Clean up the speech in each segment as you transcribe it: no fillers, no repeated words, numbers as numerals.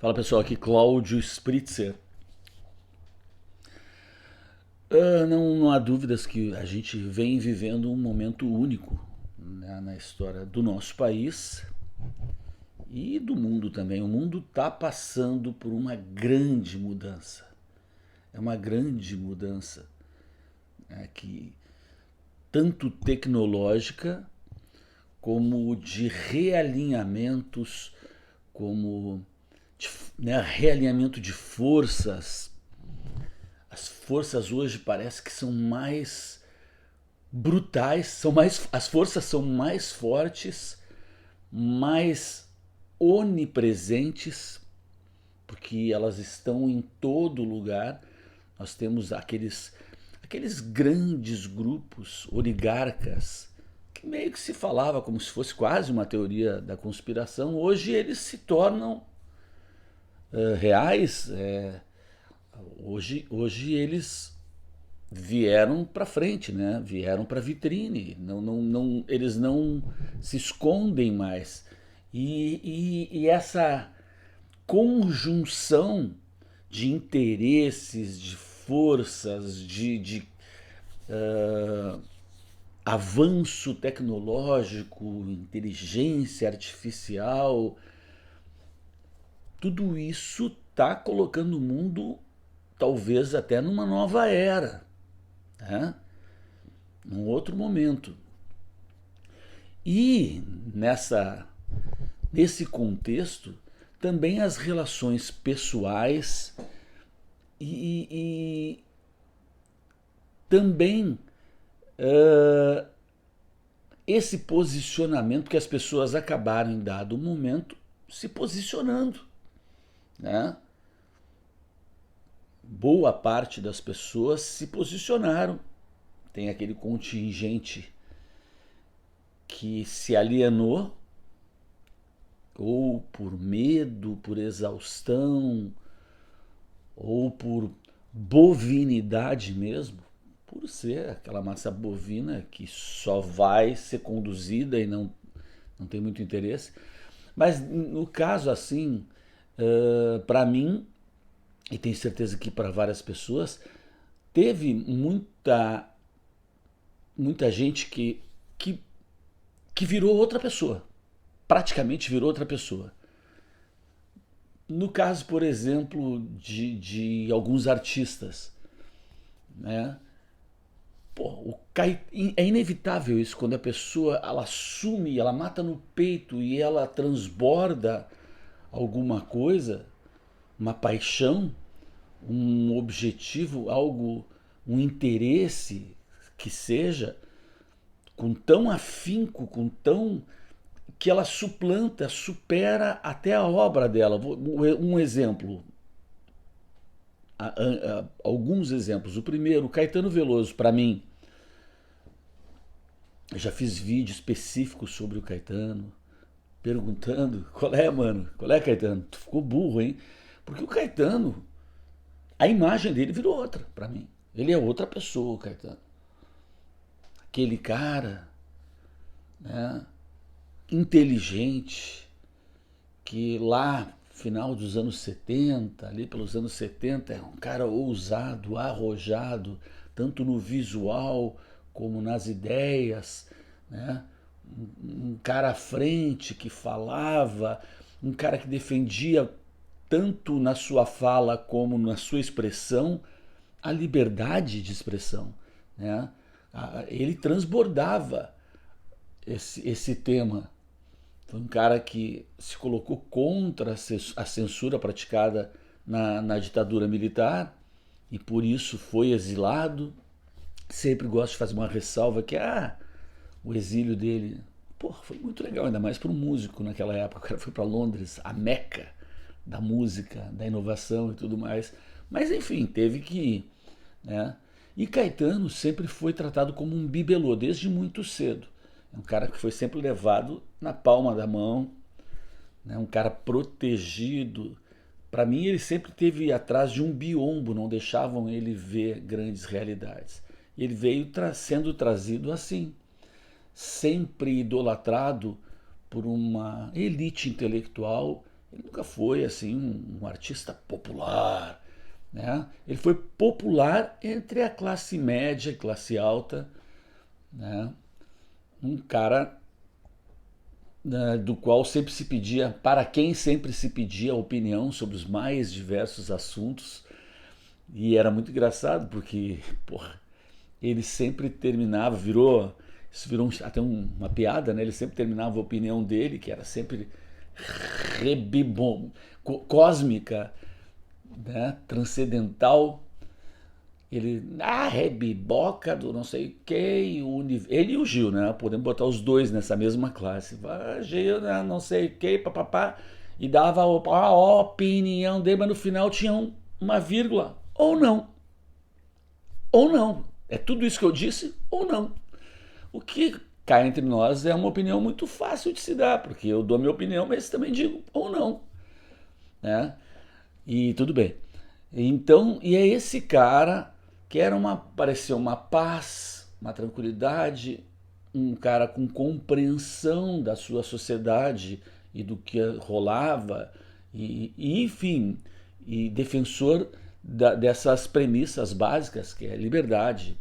Fala pessoal, aqui Cláudio Spritzer. Não há dúvidas que a gente vem vivendo um momento único, né, na história do nosso país e do mundo também. O mundo está passando por uma grande mudança. É uma grande mudança, né, que tanto tecnológica como de realinhamentos, como de, né, realinhamento de forças. As forças hoje parece que são mais brutais, as forças são mais fortes, mais onipresentes, porque elas estão em todo lugar. Nós temos aqueles grandes grupos oligarcas que meio que se falava como se fosse quase uma teoria da conspiração. Hoje eles se tornam reais. Hoje eles vieram para frente, né? Vieram para vitrine. Eles não se escondem mais. E essa conjunção de interesses, de forças, de avanço tecnológico, inteligência artificial, tudo isso está colocando o mundo talvez até numa nova era, né? Num outro momento. E nesse contexto, também as relações pessoais e também uh, esse posicionamento que as pessoas acabaram em dado momento se posicionando, né? Boa parte das pessoas se posicionaram. Tem aquele contingente que se alienou, ou por medo, por exaustão, ou por bovinidade mesmo, por ser aquela massa bovina que só vai ser conduzida e não tem muito interesse. Mas no caso assim, para mim, e tenho certeza que para várias pessoas, teve muita gente que virou outra pessoa, praticamente virou outra pessoa. No caso, por exemplo, de alguns artistas, né? Pô, é inevitável isso, quando a pessoa ela assume, ela mata no peito e ela transborda alguma coisa, uma paixão, um objetivo, algo, um interesse que seja, com tão afinco, com tão que ela suplanta, supera até a obra dela. Um exemplo, alguns exemplos. O primeiro, Caetano Veloso, para mim, eu já fiz vídeo específico sobre o Caetano, perguntando, qual é, mano? Qual é, Caetano? Tu ficou burro, hein? Porque o Caetano, a imagem dele virou outra para mim. Ele é outra pessoa, o Caetano. Aquele cara, né, inteligente, que lá, final dos anos 70, ali pelos anos 70, é um cara ousado, arrojado, tanto no visual como nas ideias, né? Um cara à frente que falava, um cara que defendia tanto na sua fala como na sua expressão a liberdade de expressão, né? Ele transbordava esse tema. Foi um cara que se colocou contra a censura praticada na ditadura militar e por isso foi exilado. Sempre gosto de fazer uma ressalva que o exílio dele, pô, foi muito legal, ainda mais para um músico naquela época. O cara foi para Londres, a meca da música, da inovação e tudo mais. Mas enfim, teve que ir, né? E Caetano sempre foi tratado como um bibelô desde muito cedo. É um cara que foi sempre levado na palma da mão, né? Um cara protegido. Para mim, ele sempre teve atrás de um biombo, não deixavam ele ver grandes realidades. E ele veio sendo trazido assim, sempre idolatrado por uma elite intelectual Ele nunca foi assim um artista popular, né? Ele foi popular entre a classe média e classe alta, né? Um cara, né, do qual sempre se pedia, para quem sempre se pedia opinião sobre os mais diversos assuntos. E era muito engraçado porque, porra, ele sempre terminava, isso virou até uma piada, né? Ele sempre terminava a opinião dele, que era sempre rebibom, cósmica, né? Transcendental. Ele, rebiboca do não sei o que, ele e o Gil, né? Podemos botar os dois nessa mesma classe. Gil, né? Não sei o que, papapá. E dava a opinião dele, mas no final tinha uma vírgula. Ou não. Ou não. É tudo isso que eu disse ou não. O que cá entre nós é uma opinião muito fácil de se dar, porque eu dou minha opinião, mas também digo ou não, né? E tudo bem. Então, e é esse cara que pareceu uma paz, uma tranquilidade, um cara com compreensão da sua sociedade e do que rolava, enfim, e defensor dessas premissas básicas, que é liberdade,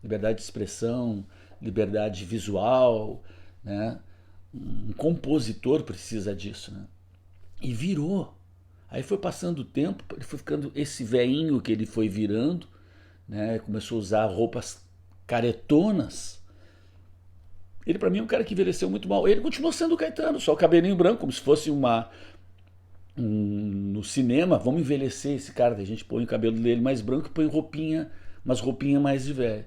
liberdade de expressão, liberdade visual, né? Um compositor precisa disso, né? E virou. Aí foi passando o tempo, ele foi ficando esse veinho que ele foi virando, né? Começou a usar roupas caretonas. Ele para mim é um cara que envelheceu muito mal. Ele continuou sendo o Caetano, só o cabelinho branco, como se fosse no cinema, vamos envelhecer esse cara, a gente põe o cabelo dele mais branco e põe umas roupinhas mais de velho.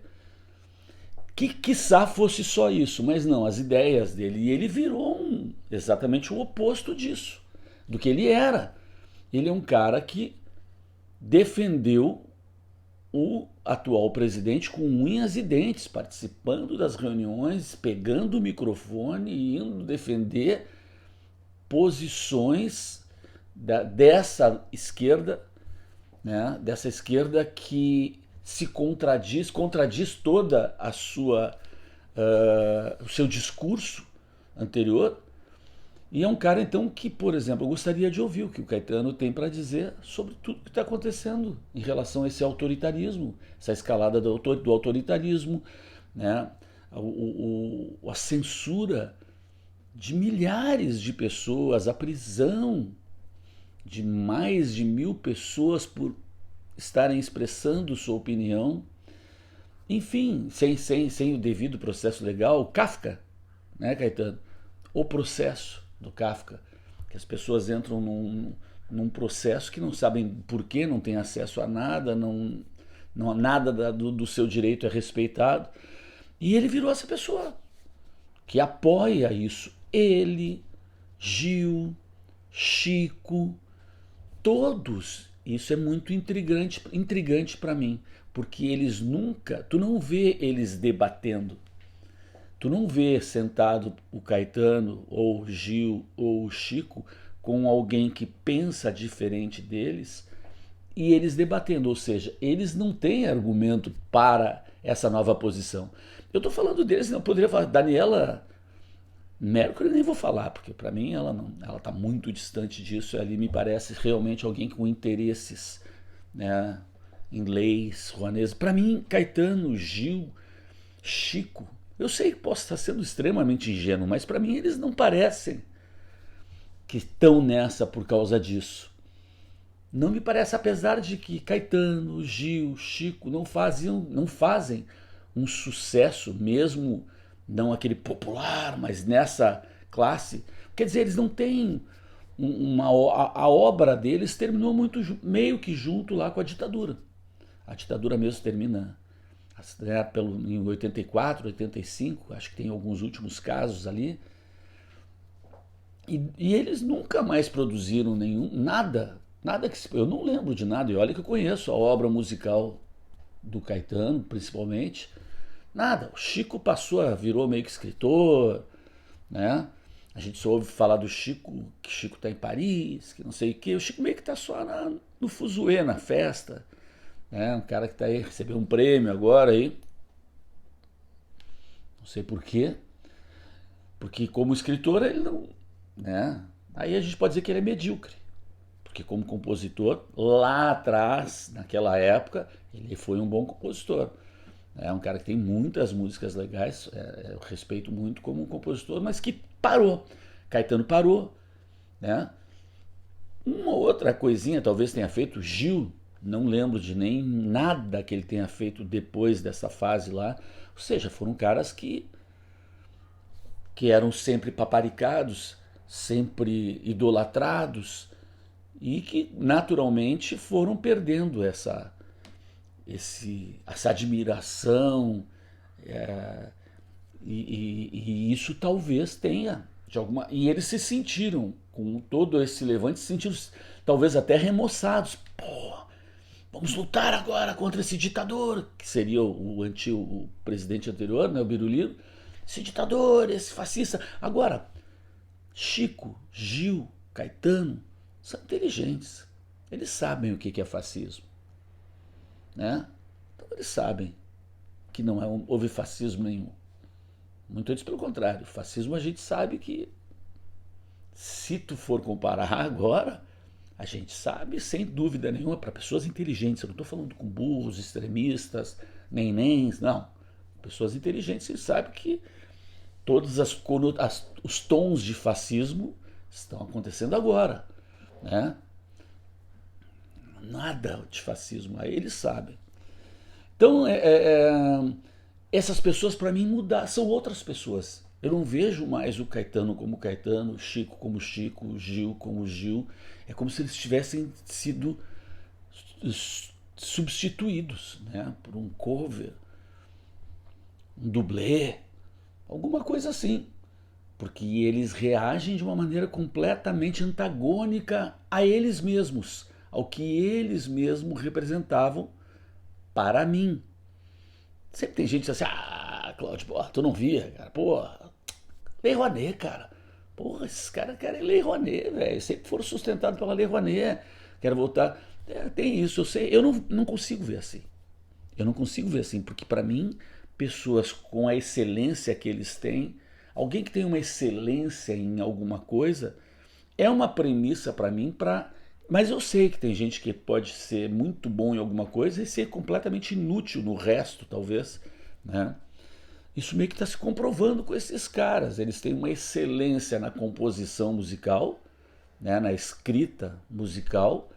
Que quiçá fosse só isso, mas não, as ideias dele. E ele virou exatamente o oposto disso, do que ele era. Ele é um cara que defendeu o atual presidente com unhas e dentes, participando das reuniões, pegando o microfone e indo defender posições dessa esquerda, né? Dessa esquerda que se contradiz toda o seu discurso anterior. E é um cara, então, que, por exemplo, eu gostaria de ouvir o que o Caetano tem para dizer sobre tudo que está acontecendo em relação a esse autoritarismo, essa escalada do autoritarismo, né? A censura de milhares de pessoas, a prisão de mais de 1.000 pessoas por estarem expressando sua opinião, enfim, sem o devido processo legal. Kafka, né, Caetano? O processo do Kafka, que as pessoas entram num processo que não sabem por quê, não têm acesso a nada, não nada do seu direito é respeitado. E ele virou essa pessoa que apoia isso. Ele, Gil, Chico, todos. Isso é muito intrigante para mim, porque eles nunca, tu não vê eles debatendo. Tu não vê sentado o Caetano, ou o Gil, ou o Chico com alguém que pensa diferente deles e eles debatendo, ou seja, eles não têm argumento para essa nova posição. Eu estou falando deles, não poderia falar Daniela Mercury, nem vou falar, porque para mim ela não, ela está muito distante disso. Ali me parece realmente alguém com interesses, né, em leis, Rouanet. Para mim, Caetano, Gil, Chico, eu sei que posso estar sendo extremamente ingênuo, mas para mim eles não parecem que estão nessa por causa disso. Não me parece, apesar de que Caetano, Gil, Chico não fazem um sucesso, mesmo não aquele popular, mas nessa classe. Quer dizer, eles não têm a obra deles terminou muito meio que junto lá com a ditadura. A ditadura mesmo termina, né, em 84, 85, acho que tem alguns últimos casos ali. E eles nunca mais produziram nada que eu não lembro de nada. E olha que eu conheço a obra musical do Caetano, principalmente. Nada. O Chico virou meio que escritor, né? A gente só ouve falar do Chico, que Chico tá em Paris, que não sei o quê. O Chico meio que tá só no fuzuê, na festa, né? Um cara que tá aí, recebeu um prêmio agora aí. Não sei por quê. Porque como escritor ele não, né? aí a gente pode dizer que ele é medíocre. Porque como compositor, lá atrás, naquela época, ele foi um bom compositor. É um cara que tem muitas músicas legais, eu respeito muito como um compositor, mas que parou. Caetano parou, né? Uma outra coisinha talvez tenha feito Gil, não lembro de nem nada que ele tenha feito depois dessa fase lá. Ou seja, foram caras que eram sempre paparicados, sempre idolatrados e que naturalmente foram perdendo essa admiração, é, e isso talvez tenha de alguma. E eles se sentiram, com todo esse levante, se sentiram talvez até remoçados. Pô, vamos lutar agora contra esse ditador, que seria o presidente anterior, né, o Biruliro. Esse ditador, esse fascista. Agora, Chico, Gil, Caetano são inteligentes. Eles sabem o que é fascismo, né? Então eles sabem que não houve fascismo nenhum. Muito antes pelo contrário. Fascismo a gente sabe que, se tu for comparar agora, a gente sabe sem dúvida nenhuma para pessoas inteligentes. Eu não estou falando com burros, extremistas, nenéns, não. Pessoas inteligentes, você sabe que todos os tons de fascismo estão acontecendo agora, né? Nada de fascismo, aí eles sabem. Então, essas pessoas para mim mudaram, são outras pessoas. Eu não vejo mais o Caetano como Caetano, o Chico como Chico, o Gil como Gil. É como se eles tivessem sido substituídos, né, por um cover, um dublê, alguma coisa assim. Porque eles reagem de uma maneira completamente antagônica a eles mesmos, ao que eles mesmos representavam para mim. Sempre tem gente assim, Cláudio, porra, tu não via, cara, porra, Lei Rouanet, cara. Porra, esses caras querem Lei Rouanet, velho. Sempre foram sustentados pela Lei Rouanet. Quero voltar. Tem isso, eu sei. Eu não consigo ver assim. Eu não consigo ver assim, porque para mim, pessoas com a excelência que eles têm, alguém que tem uma excelência em alguma coisa, é uma premissa para mim para. Mas eu sei que tem gente que pode ser muito bom em alguma coisa e ser completamente inútil no resto, talvez, né? Isso meio que está se comprovando com esses caras. Eles têm uma excelência na composição musical, né, na escrita musical,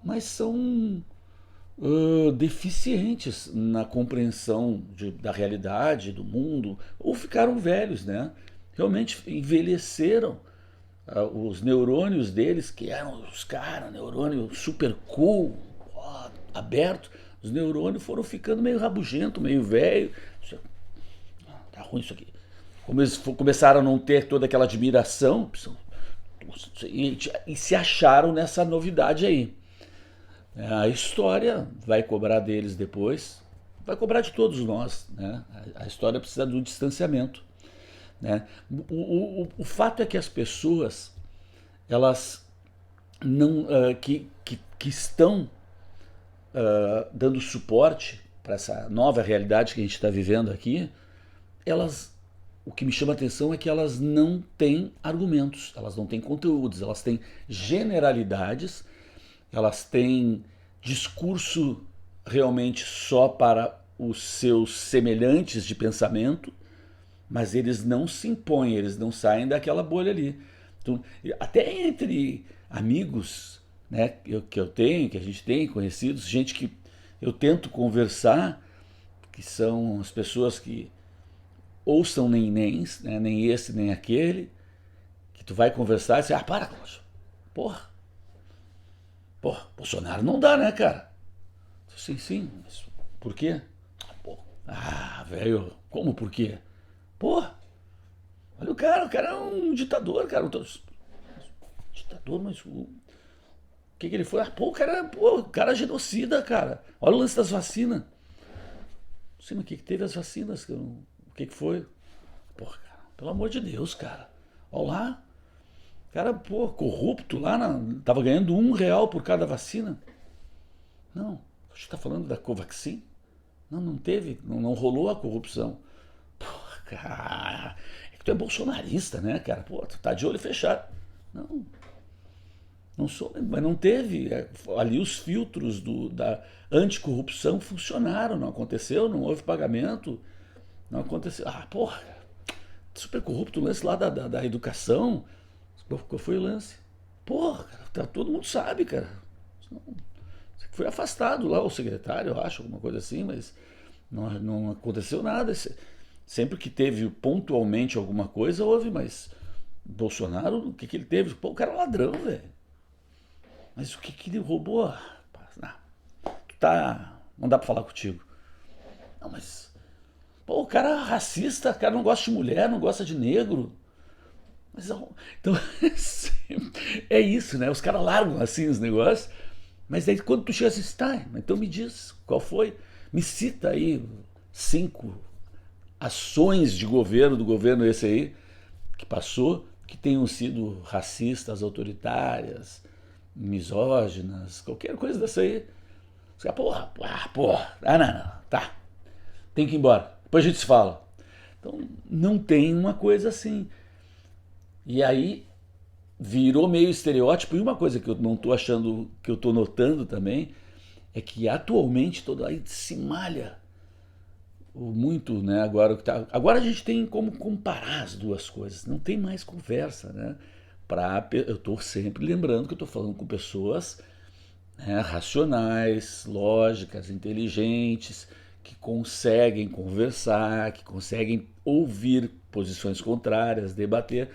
mas são deficientes na compreensão da realidade, do mundo, ou ficaram velhos, né? Realmente envelheceram. Os neurônios deles, que eram os caras, neurônio super cool, ó, aberto, os neurônios foram ficando meio rabugento, meio velho. Tá ruim isso aqui. Como eles começaram a não ter toda aquela admiração e se acharam nessa novidade aí. A história vai cobrar deles depois, vai cobrar de todos nós, né? A história precisa do distanciamento, né? O fato é que as pessoas, elas não que estão dando suporte para essa nova realidade que a gente está vivendo aqui, elas, o que me chama a atenção é que elas não têm argumentos, elas não têm conteúdos, elas têm generalidades, elas têm discurso realmente só para os seus semelhantes de pensamento, mas eles não se impõem, eles não saem daquela bolha ali. Então, até entre amigos, né, que eu tenho, que a gente tem conhecidos, gente que eu tento conversar, que são as pessoas que ou são nenéns, né, nem esse nem aquele, que tu vai conversar e você, para, Cláudio, porra, Bolsonaro não dá, né, cara? Sim, mas por quê? Velho, como por quê? Porra, olha o cara é um ditador, cara. Ditador, mas o que ele foi? O cara é genocida, cara. Olha o lance das vacinas. Sim, mas o que teve as vacinas? O que foi? Porra, cara, pelo amor de Deus, cara. Olha lá. Cara, corrupto lá, tava ganhando R$ 1 por cada vacina. Não, a gente tá falando da Covaxin? Não teve, não rolou a corrupção. Porra, cara, é que tu é bolsonarista, né, cara? Pô, tu tá de olho fechado. Não, não sou, mas não teve. Ali os filtros da anticorrupção funcionaram, não aconteceu, não houve pagamento, não aconteceu. Ah, porra, super corrupto o lance lá da educação. Qual foi o lance? Porra, cara, todo mundo sabe, cara. Foi afastado lá o secretário, eu acho, alguma coisa assim, mas não aconteceu nada. Sempre que teve pontualmente alguma coisa, houve, mas Bolsonaro, o que ele teve? Pô, o cara é ladrão, velho. Mas o que ele roubou? Não, tu tá. Não dá pra falar contigo. Não, mas. Pô, o cara é racista, o cara não gosta de mulher, não gosta de negro. Mas então é isso, né? Os caras largam assim os negócios, mas daí quando tu chega assim, tá, então me diz qual foi, me cita aí 5 ações de governo, do governo esse aí, que passou, que tenham sido racistas, autoritárias, misóginas, qualquer coisa dessa aí. Os caras, porra, não, tá, tem que ir embora, depois a gente se fala. Então não tem uma coisa assim. E aí virou meio estereótipo. E uma coisa que eu não estou achando, que eu estou notando também, é que atualmente todo aí se malha muito, né? Agora a gente tem como comparar as duas coisas. Não tem mais conversa, né? Eu estou sempre lembrando que eu estou falando com pessoas, né, racionais, lógicas, inteligentes, que conseguem conversar, que conseguem ouvir posições contrárias, debater.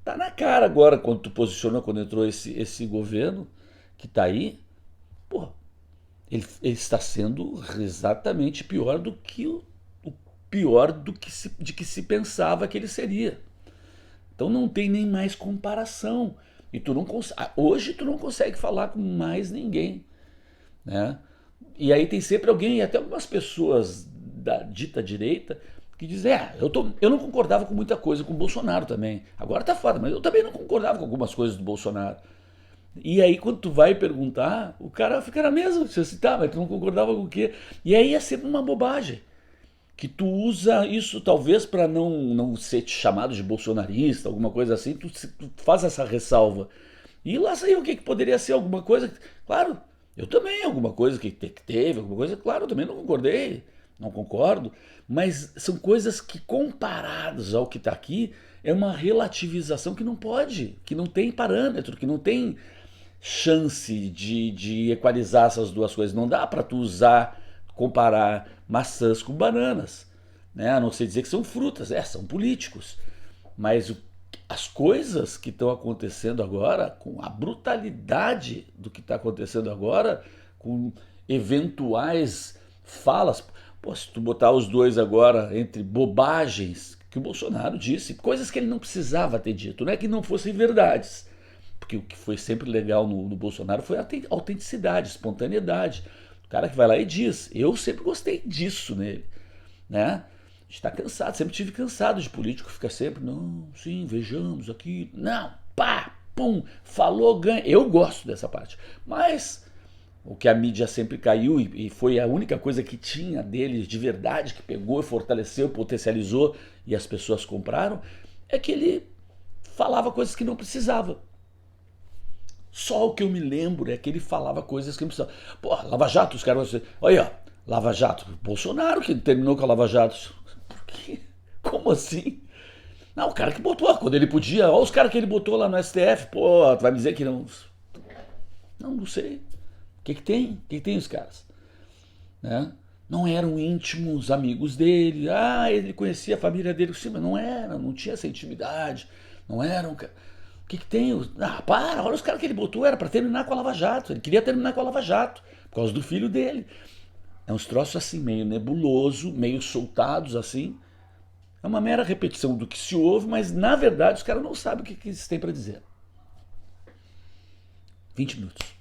Tá na cara agora, quando tu posicionou, quando entrou esse governo que tá aí, pô, ele está sendo exatamente pior do que o pior de que se pensava que ele seria. Então não tem nem mais comparação. E hoje tu não consegue falar com mais ninguém, né? E aí tem sempre alguém, até algumas pessoas da dita direita, que dizem, eu não concordava com muita coisa com o Bolsonaro também. Agora tá foda, mas eu também não concordava com algumas coisas do Bolsonaro. E aí quando tu vai perguntar, o cara fica na mesma, você assim, tá, mas tu não concordava com o quê? E aí é sempre uma bobagem. Que tu usa isso talvez para não ser chamado de bolsonarista, alguma coisa assim, tu faz essa ressalva. E lá saiu o que poderia ser alguma coisa. Claro, eu também, alguma coisa que teve, alguma coisa, claro, eu também não concordei, não concordo, mas são coisas que, comparadas ao que está aqui, é uma relativização que não pode, que não tem parâmetro, que não tem chance de equalizar essas duas coisas. Não dá para tu comparar maçãs com bananas, né? A não ser dizer que são frutas, são políticos. Mas as coisas que estão acontecendo agora, com a brutalidade do que está acontecendo agora, com eventuais falas, pô, se tu botar os dois agora entre bobagens que o Bolsonaro disse, coisas que ele não precisava ter dito, não é que não fossem verdades, porque o que foi sempre legal no Bolsonaro foi a autenticidade, espontaneidade. O cara que vai lá e diz, eu sempre gostei disso nele, né? A gente está cansado, sempre tive cansado de político ficar sempre, não, sim, vejamos aqui, não, pá, pum, falou, ganha. Eu gosto dessa parte, mas o que a mídia sempre caiu e foi a única coisa que tinha dele de verdade, que pegou, fortaleceu, potencializou e as pessoas compraram, é que ele falava coisas que não precisava. Só o que eu me lembro é que ele falava coisas que não precisava. Pô, Lava Jato, os caras vão dizer, olha, Lava Jato, Bolsonaro que terminou com a Lava Jato. Por quê? Como assim? Não, o cara que botou, quando ele podia, olha os caras que ele botou lá no STF, pô, tu vai me dizer que não. Não sei. O que tem? O que tem os caras? Né? Não eram íntimos amigos dele, ele conhecia a família dele, sim, mas não era, não tinha essa intimidade, não eram. O que tem? Olha os caras que ele botou, era para terminar com a Lava Jato. Ele queria terminar com a Lava Jato, por causa do filho dele. É uns troços assim, meio nebuloso, meio soltados assim. É uma mera repetição do que se ouve, mas na verdade os caras não sabem o que eles têm para dizer. 20 minutos.